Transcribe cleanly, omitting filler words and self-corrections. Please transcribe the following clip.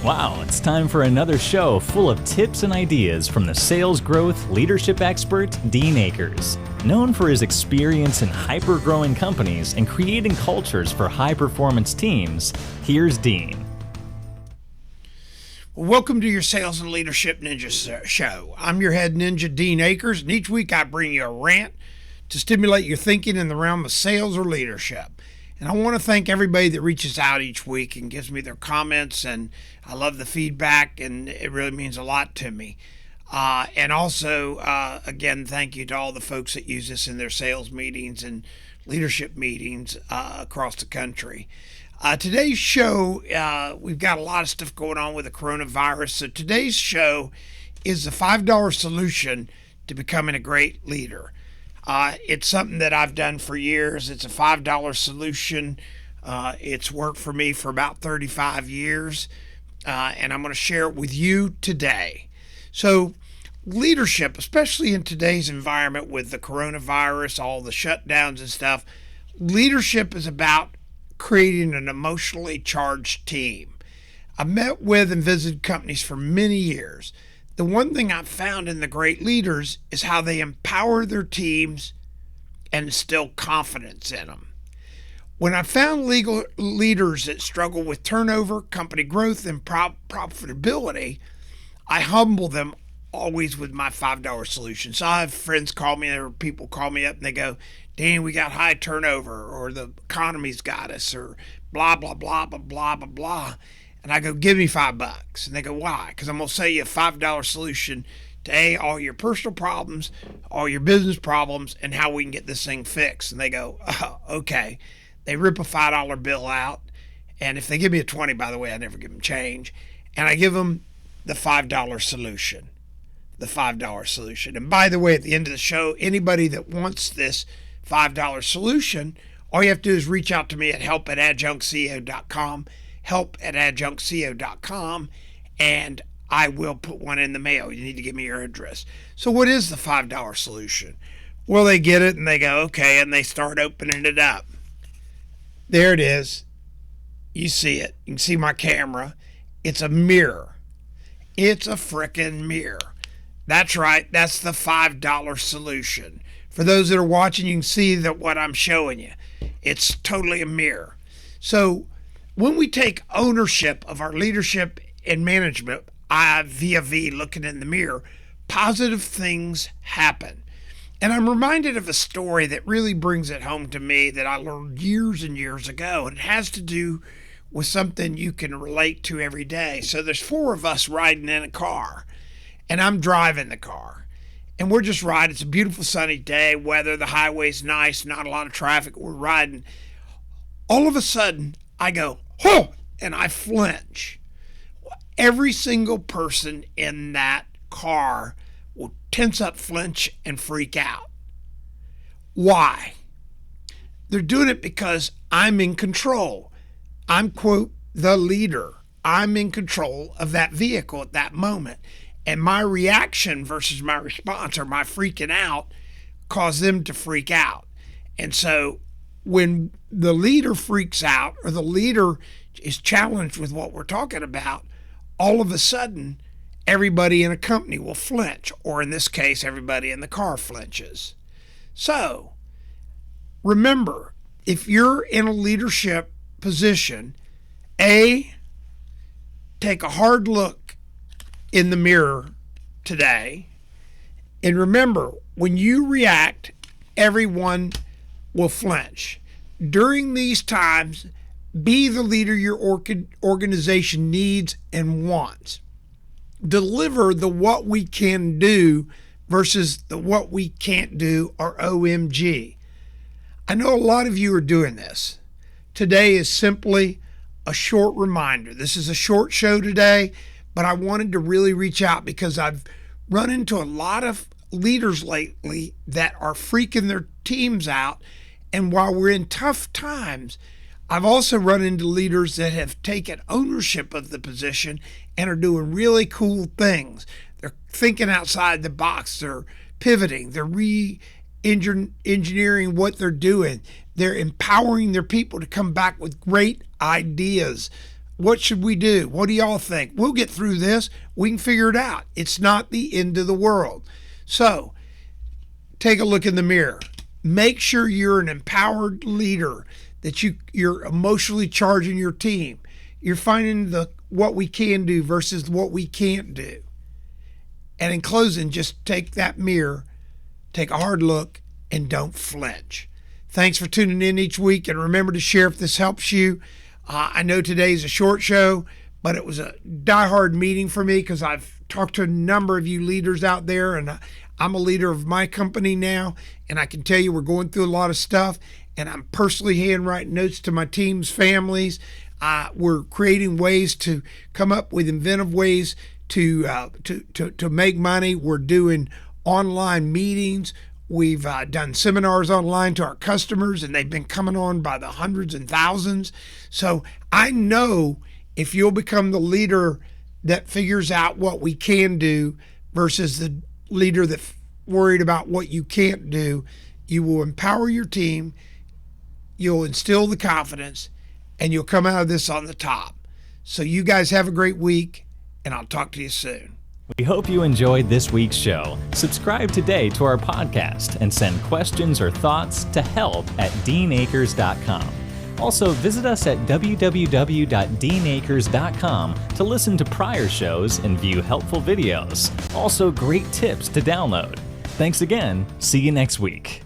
Wow, it's time for another show full of tips and ideas from the sales growth leadership expert, Dean Akers. Known for his experience in hyper-growing companies and creating cultures for high-performance teams, here's Dean. Welcome to your Sales and Leadership Ninja Show. I'm your head ninja, Dean Akers, and each week I bring you a rant to stimulate your thinking in the realm of sales or leadership. And I want to thank everybody that reaches out each week and gives me their comments, and I love the feedback, and it really means a lot to me. And also, again, thank you to all the folks that use this in their sales meetings and leadership meetings across the country. Today's show, we've got a lot of stuff going on with the coronavirus. So today's show is the $5 solution to becoming a great leader. It's something that I've done for years. It's a $5 solution. It's worked for me for about 35 years. And I'm going to share it with you today. So leadership, especially in today's environment with the coronavirus, all the shutdowns and stuff, leadership is about creating an emotionally charged team. I've met with and visited companies for many years. The one thing I've found in the great leaders is how they empower their teams and instill confidence in them. When I found leaders that struggle with turnover, company growth, and profitability, I humble them always with my $5 solution. So I have friends call me, or people call me up and they go, "Dan, we got high turnover," or "the economy's got us," or blah, blah, blah, blah, blah, blah, blah. And I go, "Give me $5. And they go, "Why?" "Because I'm going to sell you a $5 solution to all your personal problems, all your business problems, and how we can get this thing fixed." And they go, "Oh, okay." They rip a $5 bill out. And if they give me a 20, by the way, I never give them change. And I give them the $5 solution. The $5 solution. And by the way, at the end of the show, anybody that wants this $5 solution, all you have to do is reach out to me at help@adjunctceo.com, help@adjunctceo.com, and I will put one in the mail. You need to give me your address. So what is the $5 solution? Well, they get it and they go, okay, and they start opening it up. There it is. You see it. You can see my camera. It's a mirror. It's a frickin' mirror. That's right. That's the $5 solution. For those that are watching, you can see that what I'm showing you. It's totally a mirror. So when we take ownership of our leadership and management, via looking in the mirror, positive things happen. And I'm reminded of a story that really brings it home to me that I learned years and years ago. And it has to do with something you can relate to every day. So there's four of us riding in a car, and I'm driving the car. And we're just riding. It's a beautiful sunny day, weather, the highway's nice, not a lot of traffic. We're riding. All of a sudden, I go, "Oh!" and I flinch. Every single person in that car will tense up, flinch, and freak out. Why? They're doing it because I'm in control. I'm, quote, the leader. I'm in control of that vehicle at that moment. And my reaction versus my response, or my freaking out, caused them to freak out. And so when the leader freaks out, or the leader is challenged with what we're talking about, all of a sudden, everybody in a company will flinch, or in this case, everybody in the car flinches. So remember, if you're in a leadership position, take a hard look in the mirror today. And remember, when you react, everyone will flinch. During these times, be the leader your organization needs and wants. Deliver the what we can do versus the what we can't do, or OMG. I know a lot of you are doing this. Today is simply a short reminder. This is a short show today, but I wanted to really reach out because I've run into a lot of leaders lately that are freaking their teams out. And while we're in tough times, I've also run into leaders that have taken ownership of the position and are doing really cool things. They're thinking outside the box. They're pivoting. They're re-engineering what they're doing. They're empowering their people to come back with great ideas What should we do? What do y'all think? We'll get through this. We can figure it out. It's not the end of the world. So take a look in the mirror. Make sure you're an empowered leader, that you're emotionally charging your team. You're finding what we can do versus what we can't do. And in closing, just take that mirror, take a hard look, and don't flinch. Thanks for tuning in each week, and remember to share if this helps you. I know today's a short show, but it was a diehard meeting for me because I've talked to a number of you leaders out there, and I'm a leader of my company now, and I can tell you we're going through a lot of stuff, and I'm personally handwriting notes to my team's families. We're creating ways to come up with inventive ways to make money. We're doing online meetings. We've done seminars online to our customers, and they've been coming on by the hundreds and thousands. So I know if you'll become the leader that figures out what we can do versus the leader that's worried about what you can't do, you will empower your team, you'll instill the confidence, and you'll come out of this on the top. So you guys have a great week, and I'll talk to you soon. We hope you enjoyed this week's show. Subscribe today to our podcast and send questions or thoughts to help@deanacres.com. Also, visit us at www.deanacres.com to listen to prior shows and view helpful videos. Also, great tips to download. Thanks again. See you next week.